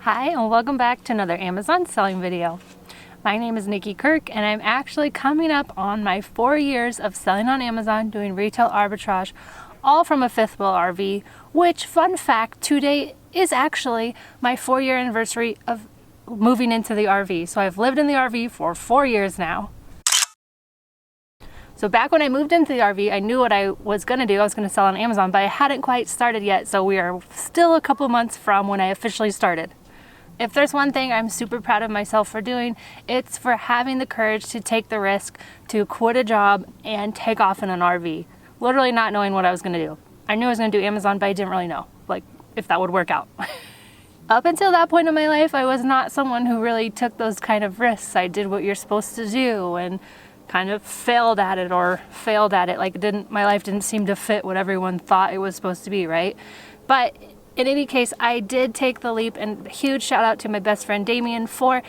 Hi and welcome back to another Amazon selling video. My name is Nikki Kirk and I'm actually coming up on my 4 years of selling on Amazon doing retail arbitrage, all from a fifth wheel RV, which, fun fact, today is actually my 4-year anniversary of moving into the RV. So I've lived in the RV for 4 years now. So back when I moved into the RV, I knew what I was going to do. I was going to sell on Amazon, but I hadn't quite started yet. So we are still a couple months from when I officially started. If there's one thing I'm super proud of myself for doing, it's for having the courage to take the risk to quit a job and take off in an RV. Literally not knowing what I was going to do. I knew I was going to do Amazon, but I didn't really know, like, if that would work out. Up until that point in my life, I was not someone who really took those kind of risks. I did what you're supposed to do and kind of failed at it. Like, my life didn't seem to fit what everyone thought it was supposed to be, right? But in any case, I did take the leap, and a huge shout out to my best friend Damien for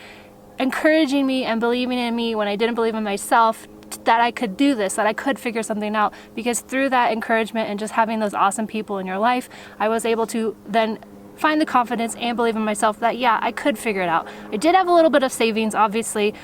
encouraging me and believing in me when I didn't believe in myself, that I could do this, that I could figure something out. Because through that encouragement and just having those awesome people in your life, I was able to then find the confidence and believe in myself that, yeah, I could figure it out. I did have a little bit of savings, obviously,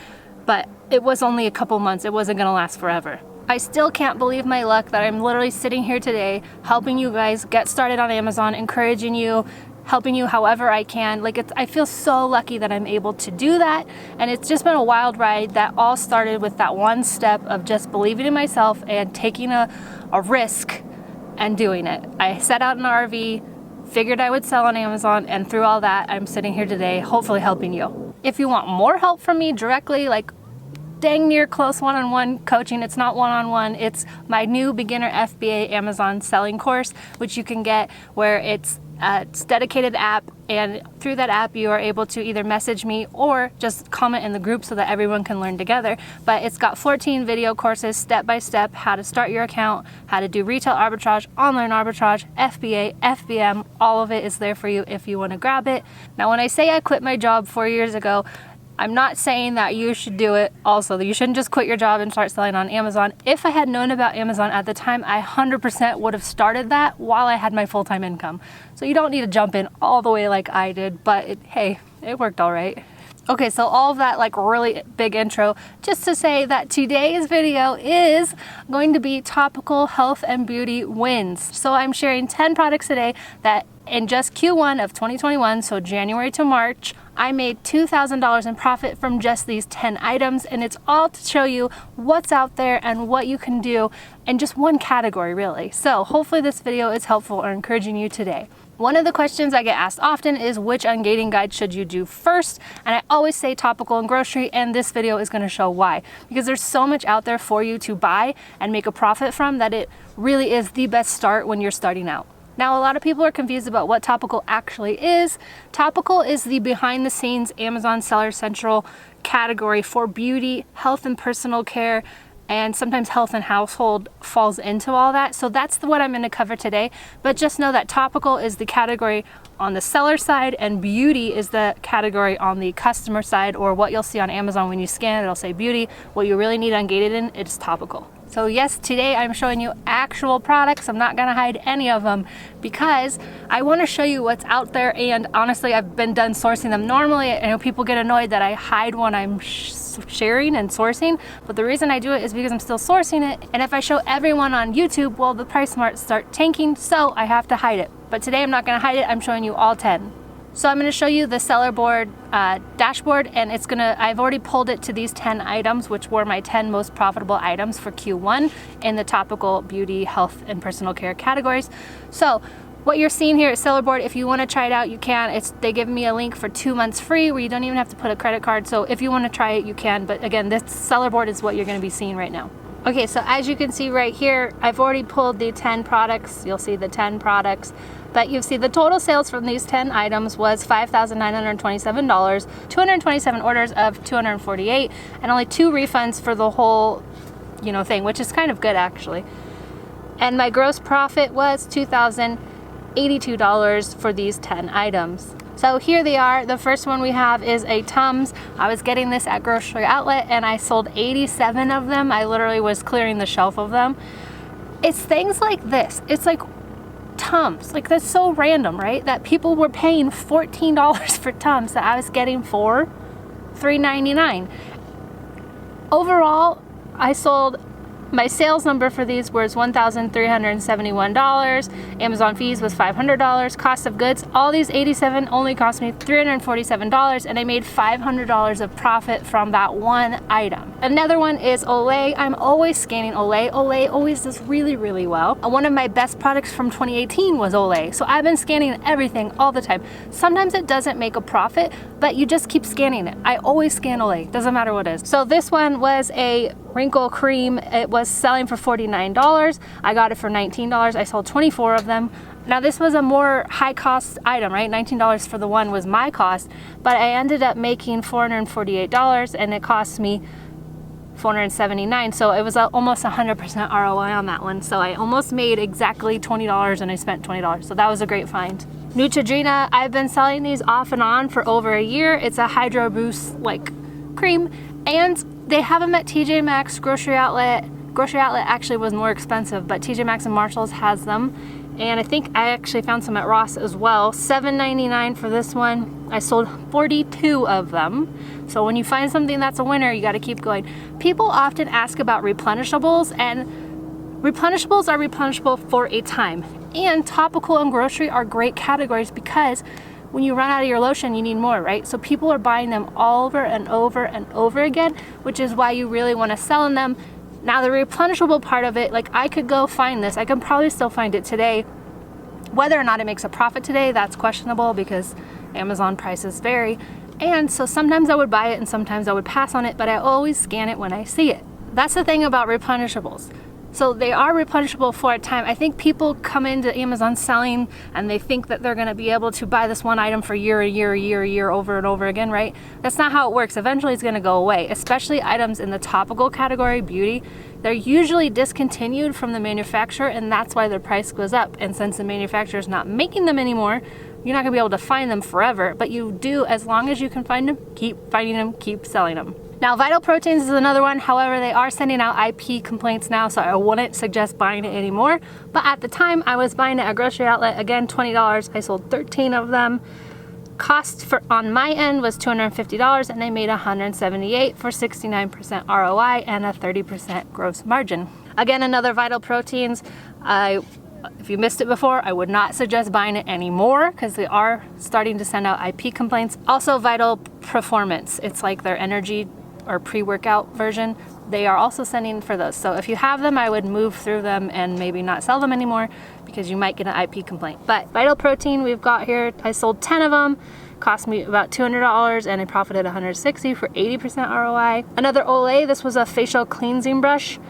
but it was only a couple months. It wasn't gonna last forever. I still can't believe my luck that I'm literally sitting here today helping you guys get started on Amazon, encouraging you, helping you however I can. I feel so lucky that I'm able to do that, and it's just been a wild ride that all started with that one step of just believing in myself and taking a risk and doing it. I set out in an RV, figured I would sell on Amazon, and through all that, I'm sitting here today, hopefully helping you. If you want more help from me directly, like dang near close one-on-one coaching, it's not one-on-one, it's my new beginner FBA Amazon selling course, which you can get where it's a dedicated app, and through that app you are able to either message me or just comment in the group so that everyone can learn together. But it's got 14 video courses, step-by-step, how to start your account, how to do retail arbitrage, online arbitrage, FBA, FBM, all of it is there for you if you want to grab it. Now, when I say I quit my job 4 years ago, I'm not saying that you should do it also. You shouldn't just quit your job and start selling on Amazon. If I had known about Amazon at the time, I 100% would have started that while I had my full-time income. So you don't need to jump in all the way like I did, but hey, it worked all right. Okay, so all of that really big intro, just to say that today's video is going to be topical health and beauty wins. So I'm sharing 10 products today that in just Q1 of 2021, so January to March, I made $2,000 in profit from just these 10 items, and it's all to show you what's out there and what you can do in just one category, really. So hopefully this video is helpful or encouraging you today. One of the questions I get asked often is which ungating guide should you do first? And I always say topical and grocery, and this video is going to show why. Because there's so much out there for you to buy and make a profit from that it really is the best start when you're starting out. Now, a lot of people are confused about what Topical actually is. Topical is the behind-the-scenes Amazon Seller Central category for beauty, health and personal care, and sometimes health and household falls into all that. So that's what I'm going to cover today. But just know that Topical is the category on the seller side, and beauty is the category on the customer side, or what you'll see on Amazon when you scan it, it'll say beauty. What you really need ungated in, it's Topical. So yes, today I'm showing you actual products. I'm not gonna hide any of them because I wanna show you what's out there, and honestly, I've been done sourcing them. Normally, I know people get annoyed that I hide when I'm sharing and sourcing, but the reason I do it is because I'm still sourcing it, and if I show everyone on YouTube, well, the price might start tanking, so I have to hide it. But today I'm not gonna hide it, I'm showing you all 10. So I'm going to show you the seller board dashboard, and I've already pulled it to these 10 items, which were my 10 most profitable items for Q1 in the topical, beauty, health, and personal care categories. So what you're seeing here is seller board. If you want to try it out, you can. They give me a link for 2 months free where you don't even have to put a credit card. So if you want to try it, you can. But again, this seller board is what you're going to be seeing right now. Okay, so as you can see right here, I've already pulled the 10 products. You'll see the 10 products. But you see the total sales from these 10 items was $5,927, 227 orders of 248, and only 2 refunds for the whole, thing, which is kind of good actually. And my gross profit was $2,082 for these 10 items. So here they are. The first one we have is a Tums. I was getting this at Grocery Outlet and I sold 87 of them. I literally was clearing the shelf of them. It's things like this. It's like, Tums. Like, that's so random, right? That people were paying $14 for Tums that I was getting for $3.99. Overall, I sold, my sales number for these was $1,371. Amazon fees was $500. Cost of goods, all these 87 only cost me $347, and I made $500 of profit from that one item. Another one is Olay. I'm always scanning Olay. Olay always does really, really well. One of my best products from 2018 was Olay. So I've been scanning everything all the time. Sometimes it doesn't make a profit, but you just keep scanning it. I always scan Olay, doesn't matter what it is. So this one was a wrinkle cream. It was selling for $49. I got it for $19. I sold 24 of them. Now this was a more high cost item, right? $19 for the one was my cost, but I ended up making $448, and it cost me $479. So it was almost 100% ROI on that one. So I almost made exactly $20 and I spent $20. So that was a great find. Neutrogena, I've been selling these off and on for over a year. It's a Hydro Boost like cream, and they have them at TJ Maxx, Grocery Outlet. Grocery Outlet actually was more expensive, but TJ Maxx and Marshalls has them. And I think I actually found some at Ross as well. $7.99 for this one. I sold 42 of them. So when you find something that's a winner, you gotta keep going. People often ask about replenishables, and replenishables are replenishable for a time. And topical and grocery are great categories because when you run out of your lotion, you need more, right? So people are buying them over and over and over again, which is why you really wanna sell them. Now the replenishable part of it, like I could go find this, I can probably still find it today. Whether or not it makes a profit today, that's questionable because Amazon prices vary. And so sometimes I would buy it and sometimes I would pass on it, but I always scan it when I see it. That's the thing about replenishables. So they are replenishable for a time. I think people come into Amazon selling and they think that they're gonna be able to buy this one item for a year, over and over again, right? That's not how it works. Eventually it's gonna go away, especially items in the topical category, beauty. They're usually discontinued from the manufacturer, and that's why their price goes up. And since the manufacturer is not making them anymore, you're not gonna be able to find them forever, but you do, as long as you can find them, keep finding them, keep selling them. Now, Vital Proteins is another one. However, they are sending out IP complaints now, so I wouldn't suggest buying it anymore. But at the time, I was buying it at Grocery Outlet. Again, $20. I sold 13 of them. Cost on my end was $250, and I made $178 for 69% ROI and a 30% gross margin. Again, another Vital Proteins. If you missed it before, I would not suggest buying it anymore because they are starting to send out IP complaints. Also, Vital Performance. It's like their energy or pre-workout version. They are also sending for those. So if you have them, I would move through them and maybe not sell them anymore because you might get an IP complaint. But Vital Protein we've got here, I sold 10 of them. Cost me about $200 and I profited $160 for 80% ROI. Another Olay, this was a facial cleansing brush.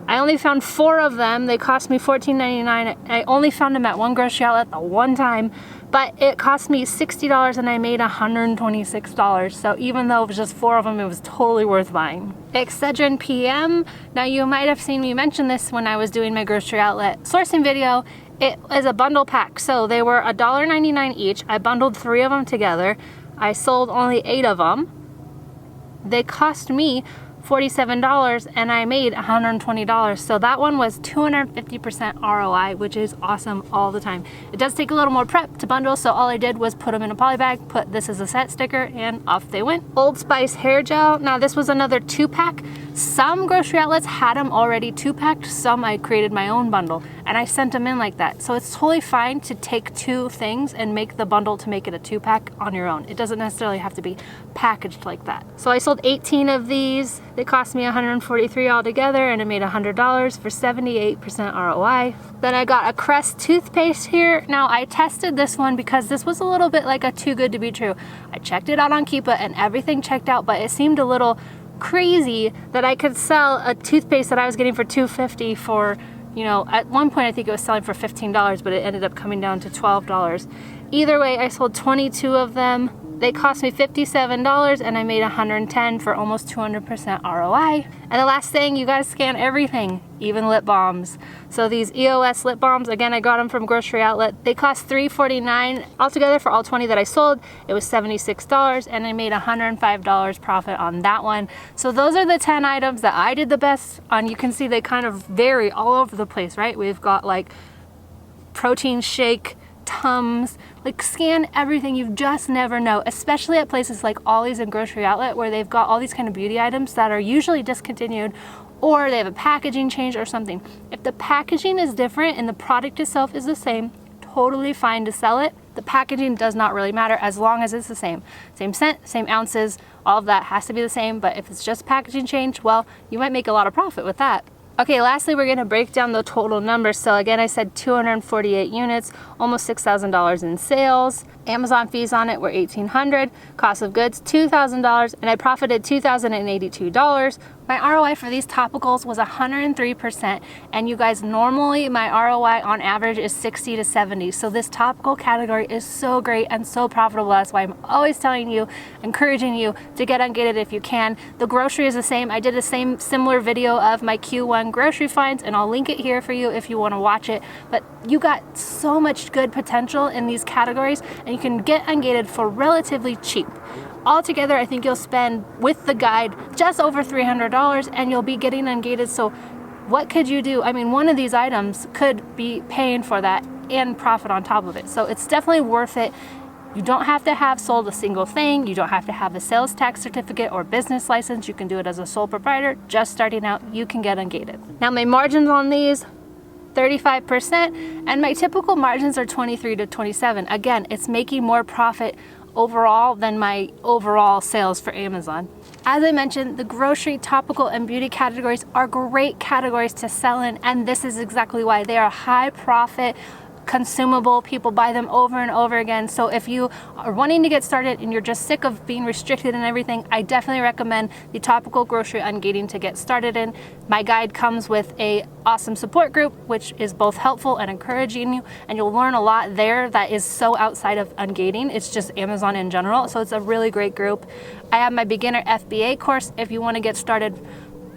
I only found 4 of them. They cost me $14.99. I only found them at one grocery outlet the one time, but it cost me $60 and I made $126. So even though it was just 4 of them, it was totally worth buying. Excedrin PM. Now you might have seen me mention this when I was doing my grocery outlet sourcing video. It is a bundle pack. So they were $1.99 each. I bundled 3 of them together. I sold only 8 of them. They cost me $47 and I made $120. So that one was 250% ROI, which is awesome all the time. It does take a little more prep to bundle, so all I did was put them in a poly bag, put this as a set sticker, and off they went. Old Spice hair gel. Now this was another 2-pack. Some grocery outlets had them already 2-packed, some I created my own bundle and I sent them in like that. So it's totally fine to take 2 things and make the bundle to make it a 2-pack on your own. It doesn't necessarily have to be packaged like that. So I sold 18 of these. They cost me $143 altogether and I made $100 for 78% ROI. Then I got a Crest toothpaste here. Now I tested this one because this was a little bit like a too good to be true. I checked it out on Keepa and everything checked out, but it seemed a little crazy that I could sell a toothpaste that I was getting for $2.50 for, you know, at one point I think it was selling for $15, but it ended up coming down to $12. Either way, I sold 22 of them. They cost me $57 and I made $110 for almost 200% ROI. And the last thing, you guys scan everything, even lip balms. So these Eos Lip Balms, again, I got them from Grocery Outlet. They cost $3.49 altogether for all 20 that I sold. It was $76 and I made $105 profit on that one. So those are the 10 items that I did the best on. You can see they kind of vary all over the place, right? We've got like protein shake, Tums, like scan everything. You just never know, especially at places like Ollie's and Grocery Outlet where they've got all these kind of beauty items that are usually discontinued, or they have a packaging change or something. If the packaging is different and the product itself is the same, totally fine to sell it. The packaging does not really matter as long as it's the same. Same scent, same ounces, all of that has to be the same, but if it's just packaging change, well, you might make a lot of profit with that. Okay, lastly, we're gonna break down the total numbers. So again, I said 248 units, almost $6,000 in sales. Amazon fees on it were $1,800, cost of goods $2,000, and I profited $2,082. My ROI for these topicals was 103%, and you guys, normally my ROI on average is 60 to 70. So this topical category is so great and so profitable. That's why I'm always telling you, encouraging you to get Ungated if you can. The grocery is the same. I did a similar video of my Q1 grocery finds, and I'll link it here for you if you want to watch it. But you got so much good potential in these categories, and you can get Ungated for relatively cheap. Altogether, I think you'll spend with the guide just over $300, and you'll be getting Ungated. So what could you do? I mean, one of these items could be paying for that and profit on top of it. So it's definitely worth it. You don't have to have sold a single thing. You don't have to have a sales tax certificate or business license. You can do it as a sole proprietor. Just starting out, you can get Ungated. Now my margins on these, 35%, and my typical margins are 23 to 27. Again, it's making more profit overall than my overall sales for Amazon. As I mentioned, the grocery, topical, and beauty categories are great categories to sell in, and this is exactly why. They are high profit, consumable. People buy them over and over again. So if you are wanting to get started and you're just sick of being restricted and everything, I definitely recommend the Topical Grocery Ungating to get started in. My guide comes with a awesome support group, which is both helpful and encouraging you, and you'll learn a lot there that is so outside of Ungating. It's just Amazon in general. So it's a really great group. I have my beginner FBA course if you want to get started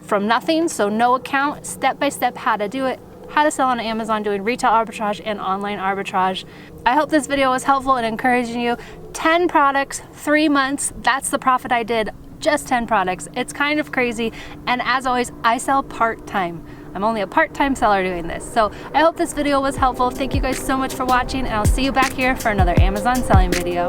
from nothing, so no account, step-by-step how to do it, how to sell on Amazon, doing retail arbitrage and online arbitrage. I hope this video was helpful and encouraging you. 10 products, 3 months, that's the profit I did, just 10 products. It's kind of crazy, and as always, I sell part-time. I'm only a part-time seller doing this. So I hope this video was helpful. Thank you guys so much for watching, and I'll see you back here for another Amazon selling video.